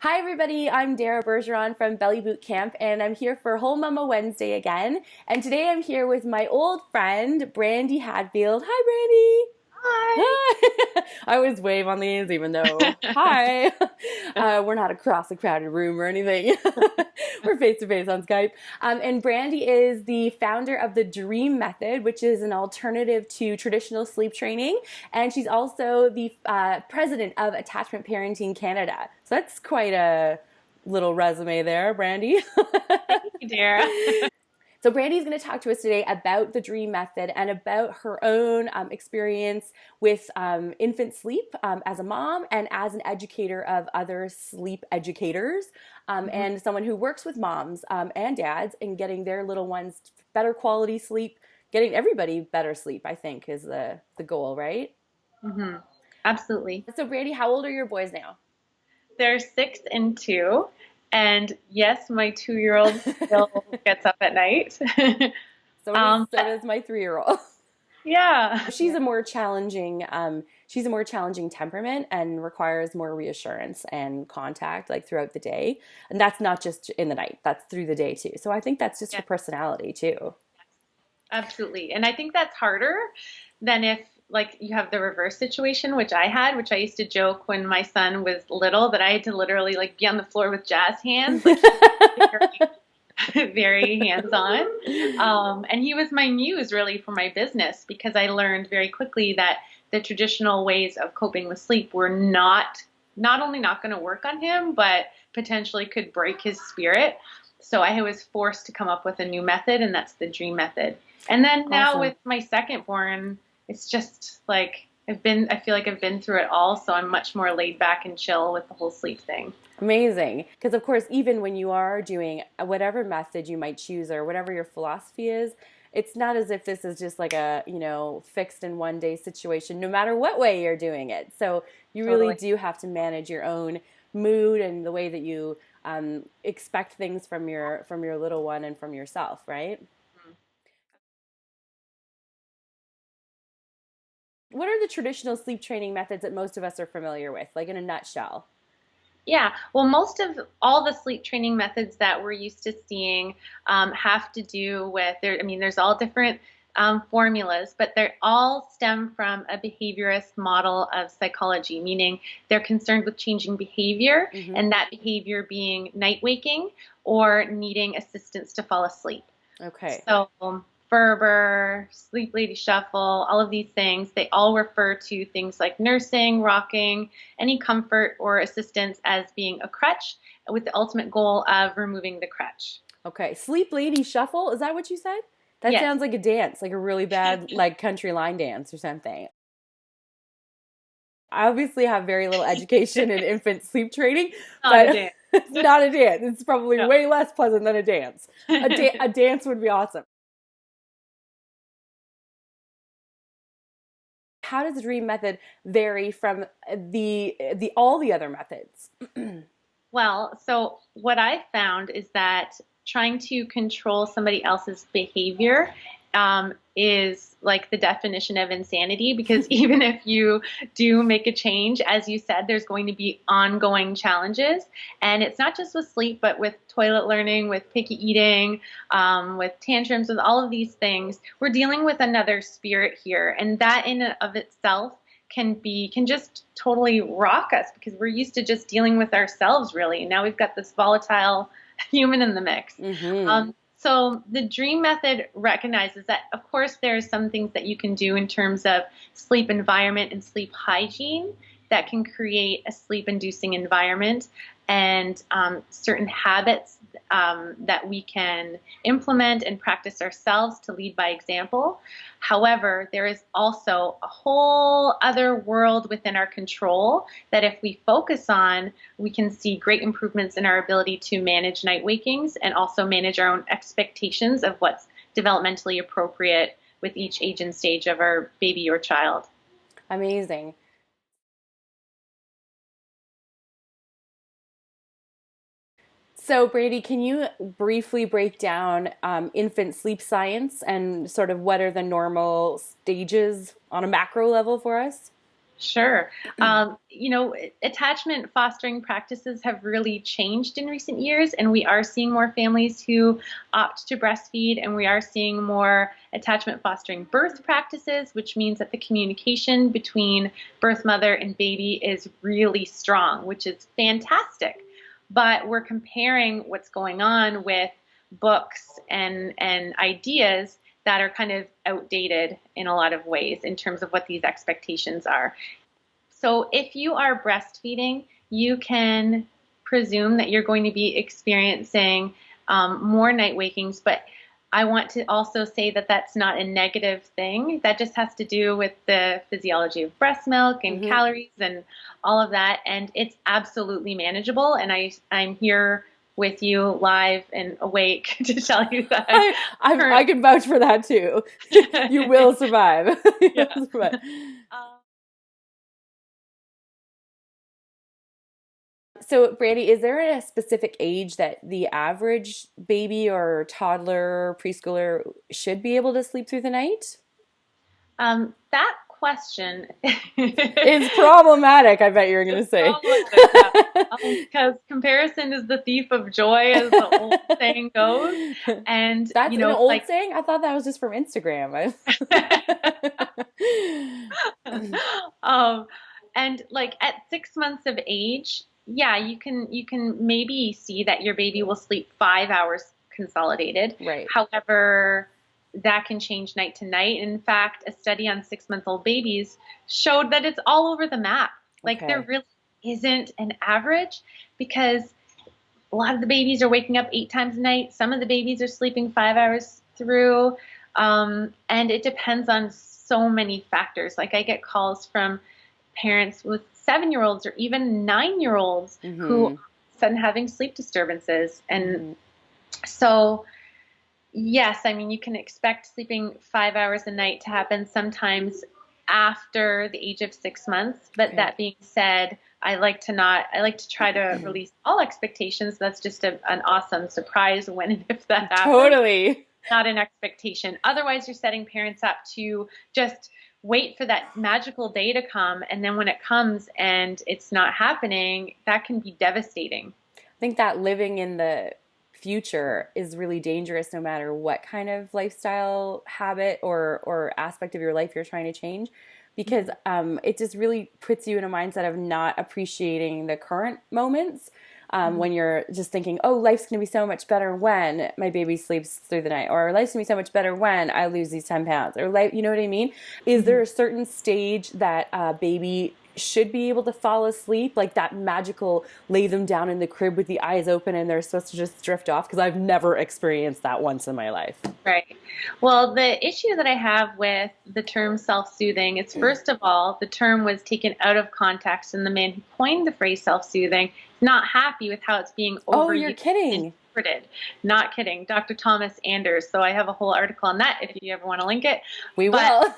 Hi everybody, I'm Dara Bergeron from Belly Bootcamp and I'm here for Whole Mama Wednesday again. And today I'm here with my old friend, Brandie Hadfield. Hi Brandie! Hi. Hi! I always wave on these even though, hi! We're not across a crowded room or anything. We're face to face on Skype. And Brandie is the founder of the Dream Method, which is an alternative to traditional sleep training. And she's also the president of Attachment Parenting Canada. So that's quite a little resume there, Brandie. Thank you, Dara. So Brandie's going to talk to us today about the Dream Method and about her own experience with infant sleep as a mom and as an educator of other sleep educators Mhm. and someone who works with moms and dads in getting their little ones better quality sleep, getting everybody better sleep, I think is the goal, right? Mhm. Absolutely. So Brandie, how old are your boys now? They're 6 and 2. And yes, my 2-year-old still gets up at night. So does um, so does my 3-year-old. yeah. She's a more challenging she's a more challenging temperament and requires more reassurance and contact like throughout the day, and that's not just in the night, that's through the day too. So I think that's just her Yeah, personality too. absolutely. And I think that's harder than if like you have the reverse situation, which I had, which I used to joke when my son was little that I had to literally like be on the floor with jazz hands. Like he was very hands-on. And he was my muse really for my business because I learned very quickly that the traditional ways of coping with sleep were not only not going to work on him, but potentially could break his spirit. So I was forced to come up with a new method, and that's the Dream Method. And then now Awesome. with my second born, it's just like I feel like I've been through it all, so I'm much more laid back and chill with the whole sleep thing. Amazing. Because, of course, even when you are doing whatever method you might choose or whatever your philosophy is, it's not as if this is just like a, fixed in one day situation, no matter what way you're doing it. So you really Totally. do have to manage your own mood and the way that you expect things from your little one and from yourself, right? What are the traditional sleep training methods that most of us are familiar with, like in a nutshell? Yeah, well, most of all the sleep training methods that we're used to seeing have to do with there. I mean, there's all different formulas, but they all stem from a behaviorist model of psychology, meaning they're concerned with changing behavior, Mm-hmm. and that behavior being night waking or needing assistance to fall asleep. Okay. So, Ferber, Sleep Lady Shuffle, all of these things, they all refer to things like nursing, rocking, any comfort or assistance as being a crutch with the ultimate goal of removing the crutch. Okay. Sleep Lady Shuffle, is that what you said? That Yes, sounds like a dance, like a really bad like country line dance or something. I obviously have very little education in infant sleep training, not a but dance. it's not a dance. It's probably No. way less pleasant than a dance. A dance would be awesome. How does the dream method vary from the all the other methods? Well, so what I found is that trying to control somebody else's behavior is like the definition of insanity because even if you do make a change, as you said, there's going to be ongoing challenges. And it's not just with sleep, but with toilet learning, with picky eating, with tantrums, with all of these things. We're dealing with another spirit here. And that in and of itself can just totally rock us because we're used to just dealing with ourselves really. And now we've got this volatile human in the mix. Mm-hmm. So the dream method recognizes that of course there are some things that you can do in terms of sleep environment and sleep hygiene that can create a sleep inducing environment and certain habits that we can implement and practice ourselves to lead by example. However, there is also a whole other world within our control that if we focus on, we can see great improvements in our ability to manage night wakings and also manage our own expectations of what's developmentally appropriate with each age and stage of our baby or child. Amazing. So, Brady, can you briefly break down infant sleep science and sort of what are the normal stages on a macro level for us? Sure. You know, attachment fostering practices have really changed in recent years, and we are seeing more families who opt to breastfeed, and we are seeing more attachment fostering birth practices, which means that the communication between birth mother and baby is really strong, which is fantastic. But we're comparing what's going on with books and ideas that are kind of outdated in a lot of ways in terms of what these expectations are. So if you are breastfeeding, you can presume that you're going to be experiencing more night wakings, but I want to also say that that's not a negative thing. That just has to do with the physiology of breast milk and calories and all of that, and it's absolutely manageable, and I'm here with you live and awake to tell you that. I can vouch for that too. You will survive. Yeah. Survive. So, Brandie, is there a specific age that the average baby or toddler, preschooler should be able to sleep through the night? That question is problematic, I bet you're going to say. Because comparison is the thief of joy, as the old saying goes. And that's you know, an old saying? I thought that was just from Instagram. And like at 6 months of age, yeah, you can maybe see that your baby will sleep 5 hours consolidated. Right. However, that can change night to night. In fact, a study on 6-month-old babies showed that it's all over the map. Like there really isn't an average, because a lot of the babies are waking up 8 times a night. Some of the babies are sleeping 5 hours through. And it depends on so many factors. Like I get calls from parents with 7-year-olds or even 9-year-olds who are suddenly having sleep disturbances. And so, yes, I mean, you can expect sleeping 5 hours a night to happen sometimes after the age of 6 months. But that being said, I like to try to release all expectations. That's just an awesome surprise when and if that happens. Totally. Not an expectation. Otherwise, you're setting parents up to just wait for that magical day to come. And then when it comes and it's not happening, that can be devastating. I think that living in the future is really dangerous no matter what kind of lifestyle habit or aspect of your life you're trying to change, because it just really puts you in a mindset of not appreciating the current moments. When you're just thinking, oh, life's going to be so much better when my baby sleeps through the night, or life's going to be so much better when I lose these 10 pounds, or life, you know what I mean? Is there a certain stage that a baby should be able to fall asleep, like that magical lay them down in the crib with the eyes open and they're supposed to just drift off? Because I've never experienced that once in my life. Right. Well, the issue that I have with the term self-soothing is, first of all, the term was taken out of context, and the man who coined the phrase self-soothing is not happy with how it's being overused. Oh, you're kidding. Interpreted. Not kidding. Dr. Thomas Anders. So I have a whole article on that if you ever want to link it. We will.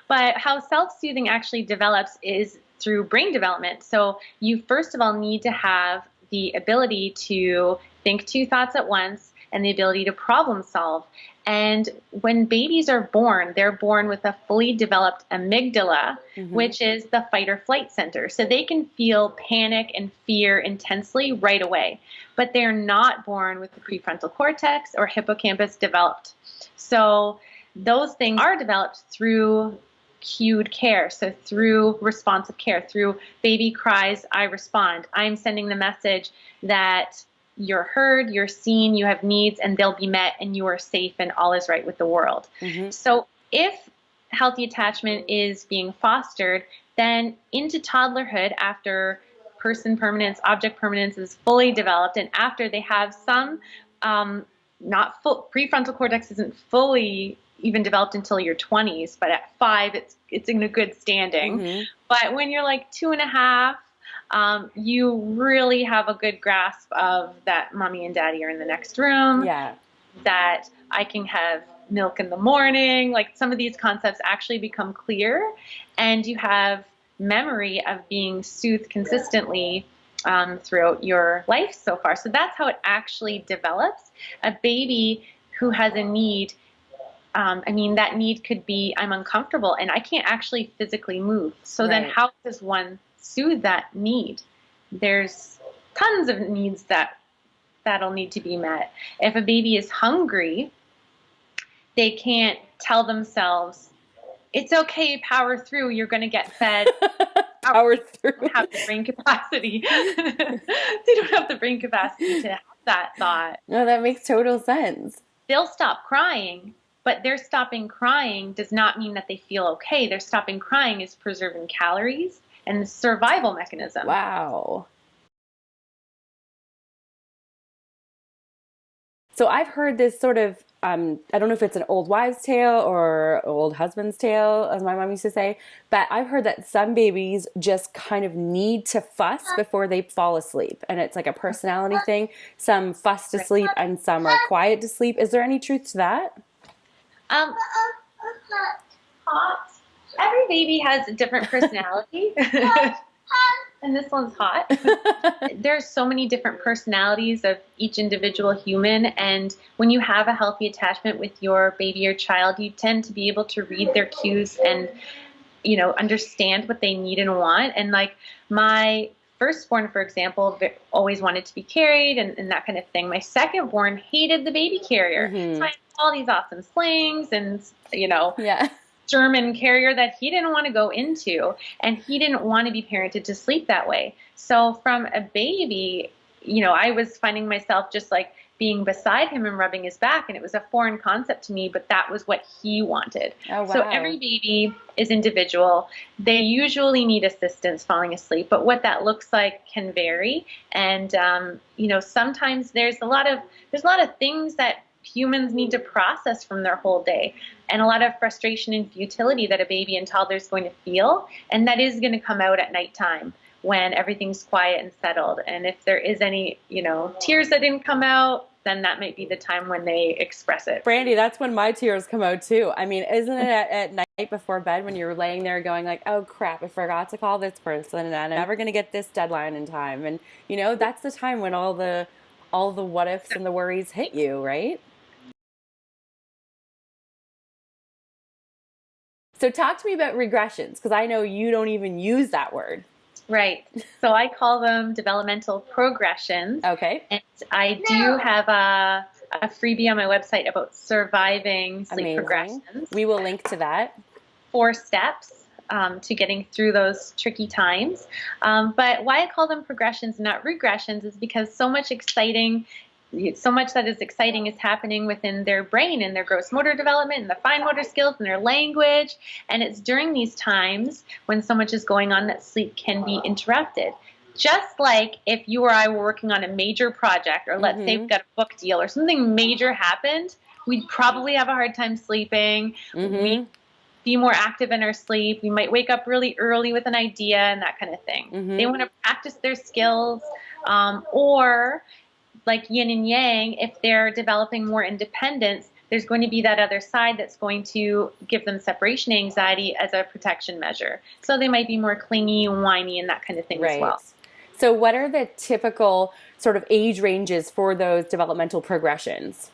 But how self-soothing actually develops is through brain development. So you first of all need to have the ability to think 2 thoughts at once and the ability to problem solve. And when babies are born, they're born with a fully developed amygdala, which is the fight or flight center. So they can feel panic and fear intensely right away, but they're not born with the prefrontal cortex or hippocampus developed. So those things are developed through cued care. So through responsive care, through baby cries, I respond. I'm sending the message that you're heard, you're seen, you have needs, and they'll be met, and you are safe, and all is right with the world. So if healthy attachment is being fostered, then into toddlerhood, after person permanence, object permanence is fully developed, and after they have some, not full, prefrontal cortex isn't fully even developed until your 20s, but at 5, it's in a good standing. But when you're like 2.5, you really have a good grasp of that mommy and daddy are in the next room, that I can have milk in the morning. Like, some of these concepts actually become clear, and you have memory of being soothed consistently throughout your life so far. So that's how it actually develops. A baby who has a need I mean, that need could be, I'm uncomfortable and I can't actually physically move. So then Right. how does one soothe that need? There's tons of needs that'll need to be met. If a baby is hungry, they can't tell themselves, it's okay, power through, you're going to get fed. Power through. They don't have the brain capacity. They don't have the brain capacity to have that thought. No, that makes total sense. They'll stop crying, but their stopping crying does not mean that they feel okay. Their stopping crying is preserving calories and the survival mechanism. Wow. So I've heard this sort of, I don't know if it's an old wives' tale or old husband's tale, as my mom used to say, but I've heard that some babies just kind of need to fuss before they fall asleep. And it's like a personality thing. Some fuss to sleep and some are quiet to sleep. Is there any truth to that? Hot. Every baby has a different personality. And this one's hot. There's so many different personalities of each individual human, and when you have a healthy attachment with your baby or child, you tend to be able to read their cues and, you know, understand what they need and want. And like my firstborn, for example, always wanted to be carried and that kind of thing. My secondborn hated the baby carrier. So I had all these awesome slings and, you know, German carrier that he didn't want to go into, and he didn't want to be parented to sleep that way. So from a baby, you know, I was finding myself just like being beside him and rubbing his back, and it was a foreign concept to me, but that was what he wanted. Oh, wow. So every baby is individual. They usually need assistance falling asleep, but what that looks like can vary. And you know, sometimes there's a lot of things that humans need to process from their whole day, and a lot of frustration and futility that a baby and toddler is going to feel, and that is going to come out at nighttime when everything's quiet and settled. And if there is any, you know, tears that didn't come out, then that might be the time when they express it. Brandie, that's when my tears come out too. I mean, isn't it at night before bed when you're laying there going like, oh crap, I forgot to call this person and I'm never going to get this deadline in time. And you know, that's the time when all the what ifs and the worries hit you, right? So talk to me about regressions, because I know you don't even use that word. Right. So I call them developmental progressions. Okay. And I do have a freebie on my website about surviving sleep progressions. We will link to that. 4 steps to getting through those tricky times. But why I call them progressions and not regressions is because so much that is exciting is happening within their brain and their gross motor development and the fine motor skills and their language. And it's during these times when so much is going on that sleep can be interrupted. Just like if you or I were working on a major project, or let's say we've got a book deal or something major happened, we'd probably have a hard time sleeping. We'd be more active in our sleep. We might wake up really early with an idea and that kind of thing. They want to practice their skills, or like yin and yang, if they're developing more independence, there's going to be that other side that's going to give them separation anxiety as a protection measure. So they might be more clingy, whiny, and that kind of thing as well. So what are the typical sort of age ranges for those developmental progressions?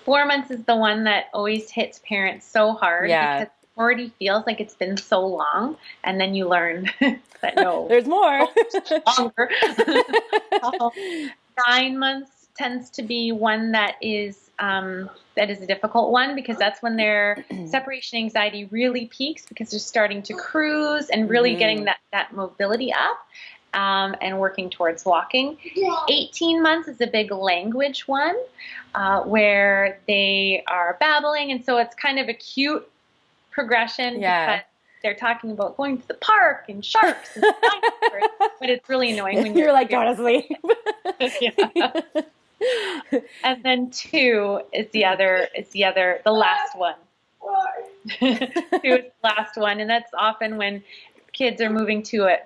4 months is the one that always hits parents so hard because it already feels like it's been so long, and then you learn that no, there's more. Longer. 9 months tends to be one that is a difficult one, because that's when their separation anxiety really peaks, because they're starting to cruise and really getting that mobility up and working towards walking. 18 months is a big language one where they are babbling, and so it's kind of a cute progression because they're talking about going to the park and sharks and dinosaurs, but it's really annoying when you're like, go to sleep. And then 2 is the last one. 2 is the last one, and that's often when kids are moving to a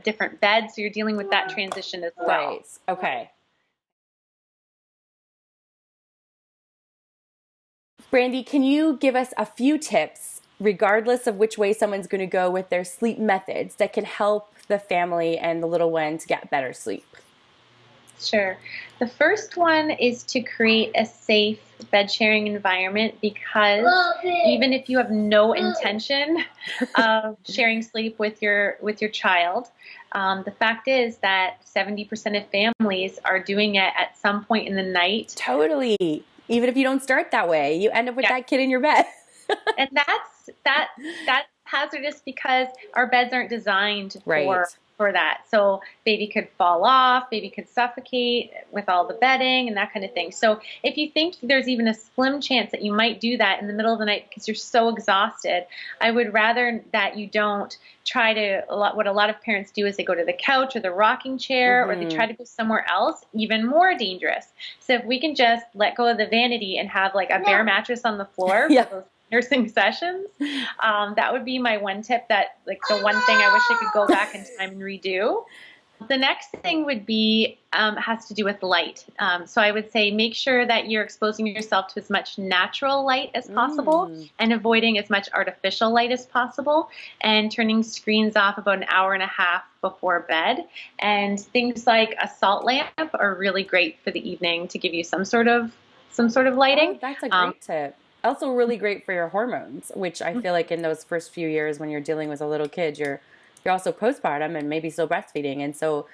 different bed, so you're dealing with that transition as well. Right. Okay. Brandie, can you give us a few tips, regardless of which way someone's going to go with their sleep methods, that can help the family and the little one to get better sleep? Sure. The first one is to create a safe bed sharing environment, because even if you have no intention of sharing sleep with your child, the fact is that 70% of families are doing it at some point in the night. Totally. Even if you don't start that way, you end up with Yeah. that kid in your bed. And that's hazardous because our beds aren't designed Right. for that. So baby could fall off, baby could suffocate with all the bedding and that kind of thing. So if you think there's even a slim chance that you might do that in the middle of the night because you're so exhausted, I would rather that you don't try to, what a lot of parents do is they go to the couch or the rocking chair, or they try to go somewhere else, even more dangerous. So if we can just let go of the vanity and have like a bare mattress on the floor Yeah. for those nursing sessions, that would be my one tip, that like the one thing I wish I could go back in time and redo. The next thing would be has to do with light. So I would say make sure that you're exposing yourself to as much natural light as possible and avoiding as much artificial light as possible, and turning screens off about an hour and a half before bed. And things like a salt lamp are really great for the evening to give you some sort of lighting. Oh, that's a great tip. Also really great for your hormones, which I feel like in those first few years when you're dealing with a little kid, you're also postpartum and maybe still breastfeeding. And so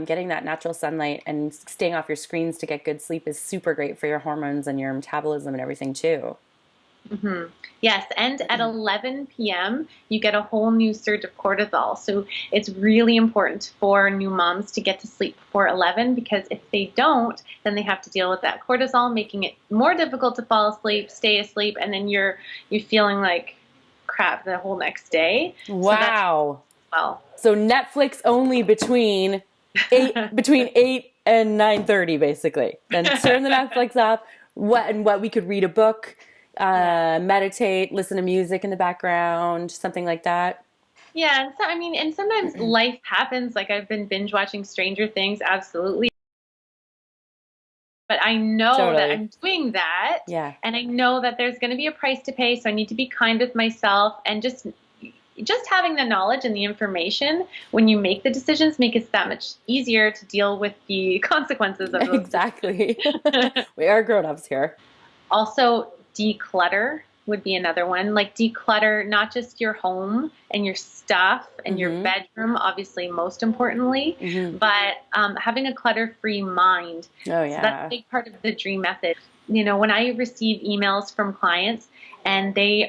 getting that natural sunlight and staying off your screens to get good sleep is super great for your hormones and your metabolism and everything too. Yes, and at 11 p.m., you get a whole new surge of cortisol. So it's really important for new moms to get to sleep before 11, because if they don't, then they have to deal with that cortisol, making it more difficult to fall asleep, stay asleep, and then you're feeling like crap the whole next day. Wow. So so Netflix only between 8 and 9:30 basically. Then turn the Netflix off. What we could read a book. Meditate, listen to music in the background, something like that. Yeah, and so and sometimes life happens. Like I've been binge watching Stranger Things, absolutely. But I know that I'm doing that, and I know that there's going to be a price to pay, so I need to be kind with myself, and just having the knowledge and the information when you make the decisions make it that much easier to deal with the consequences of those. Exactly. We are grown-ups here. Also, declutter would be another one. Like declutter not just your home and your stuff and your bedroom, obviously most importantly, but having a clutter-free mind. Oh yeah. So that's a big part of the dream method. You know, when I receive emails from clients and they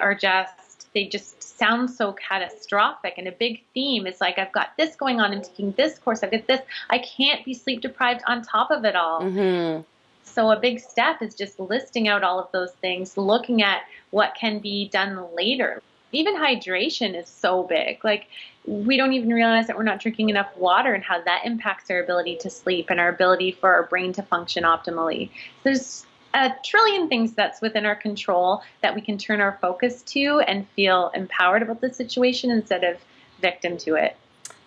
just sound so catastrophic, and a big theme is like, I've got this going on, I'm taking this course, I've got this, I can't be sleep deprived on top of it all. So a big step is just listing out all of those things, looking at what can be done later. Even hydration is so big. Like we don't even realize that we're not drinking enough water and how that impacts our ability to sleep and our ability for our brain to function optimally. There's a trillion things that's within our control that we can turn our focus to and feel empowered about the situation instead of victim to it.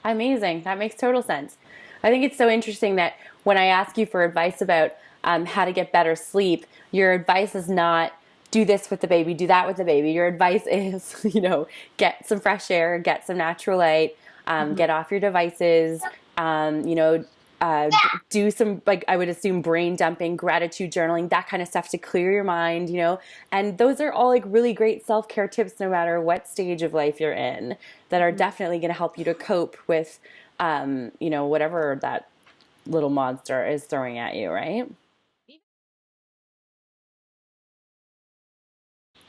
Amazing. That makes total sense. I think it's so interesting that when I ask you for advice about how to get better sleep, your advice is not do this with the baby, do that with the baby. Your advice is, get some fresh air, get some natural light, get off your devices, do some, like I would assume, brain dumping, gratitude journaling, that kind of stuff to clear your mind, and those are all like really great self-care tips no matter what stage of life you're in that are definitely going to help you to cope with, whatever that little monster is throwing at you, right?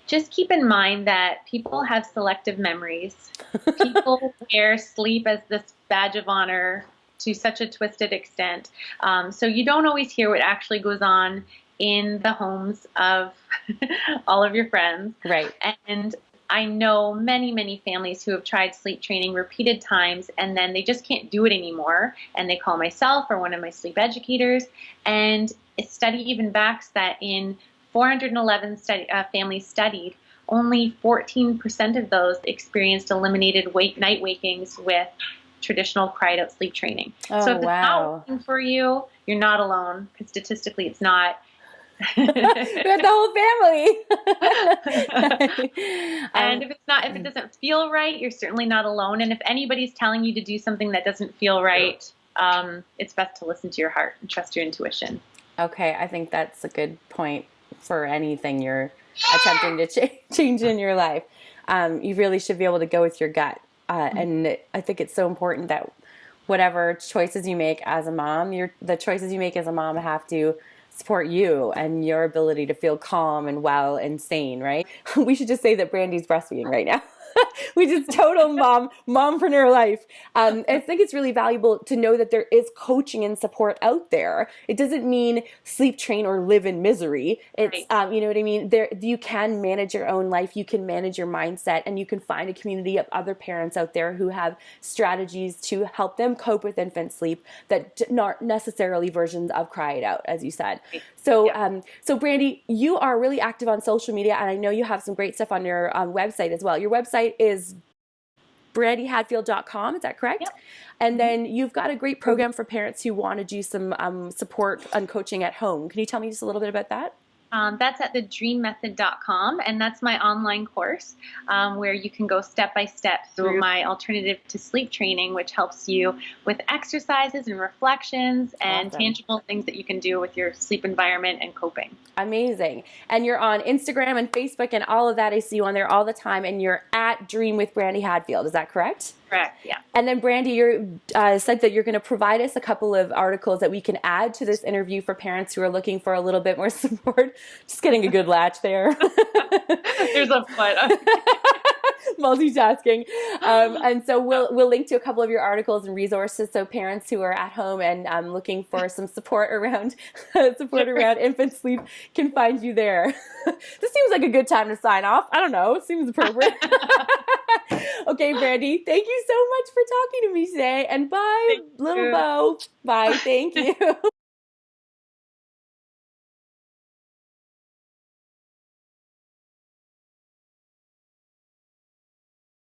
Just keep in mind that people have selective memories. People wear sleep as this badge of honor to such a twisted extent. So you don't always hear what actually goes on in the homes of all of your friends. Right. And I know many, many families who have tried sleep training repeated times and then they just can't do it anymore. And they call myself or one of my sleep educators. And a study even backs that in 411 families studied, only 14% of those experienced eliminated night wakings with traditional cried out sleep training. Oh, so if it's not working for you, you're not alone, because statistically it's not. We have the whole family. And if it doesn't feel right, you're certainly not alone. And if anybody's telling you to do something that doesn't feel right, it's best to listen to your heart and trust your intuition. Okay, I think that's a good point for anything you're attempting to change in your life. You really should be able to go with your gut. And I think it's so important that whatever choices you make as a mom, the choices you make as a mom have to support you and your ability to feel calm and well and sane, right? We should just say that Brandie's breastfeeding right now. We just total mompreneur life. I think it's really valuable to know that there is coaching and support out there. It doesn't mean sleep train or live in misery. It's, you know what I mean? You can manage your own life. You can manage your mindset, and you can find a community of other parents out there who have strategies to help them cope with infant sleep that not necessarily versions of cry it out, as you said. So, so Brandie, you are really active on social media, and I know you have some great stuff on your website as well. Your website is brandiehadfield.com, is that correct? Yep. And then you've got a great program for parents who want to do some support and coaching at home. Can you tell me just a little bit about that? That's at thedreammethod.com, and that's my online course where you can go step by step through my alternative to sleep training, which helps you with exercises and reflections and tangible things that you can do with your sleep environment and coping. Amazing. And you're on Instagram and Facebook and all of that. I see you on there all the time, and you're at Dream with Brandie Hadfield. Is that correct? Correct, yeah. And then Brandie, you said that you're going to provide us a couple of articles that we can add to this interview for parents who are looking for a little bit more support. Just getting a good latch there. There's a foot. Multitasking. And so we'll link to a couple of your articles and resources so parents who are at home and looking for some support around infant sleep can find you there. This seems like a good time to sign off. I don't know. It seems appropriate. Okay, Brandie, thank you so much for talking to me today. And bye, little Bo. Bye. Thank you.